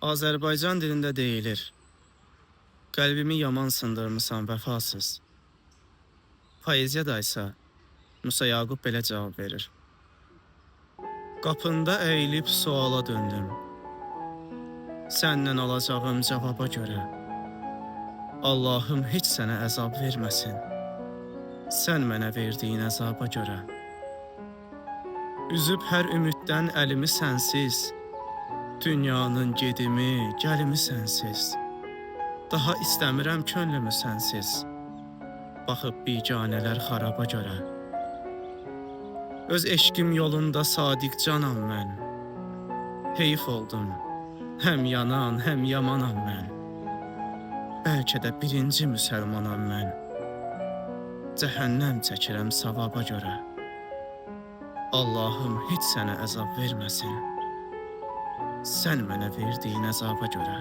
Azərbaycan dilində deyilir: qəlbimi yaman sındırmısan vəfasız. Poeziyada isə Musa Yaqub belə cavab verir: qapında əyilib suala döndüm. Səndən alacağım cavaba görə. Allahım heç sənə əzab verməsin. Sən mənə verdiyin əzaba görə. Üzüb hər ümiddən əlimi sənsiz. Dünyanın gedimi, gəlimi sənsiz. Daha istəmirəm könlümü sənsiz. Baxıb biganələr xaraba görə. Öz eşqim yolunda sadiq canam mən. Heyf oldum, həm yanan, həm yamanam mən. Bəlkə də birinci müsəlmanam mən. Cəhənnəm çəkirəm savaba görə. Allahım heç sənə əzab verməsin. Sən mənə verdiyin əzaba görə.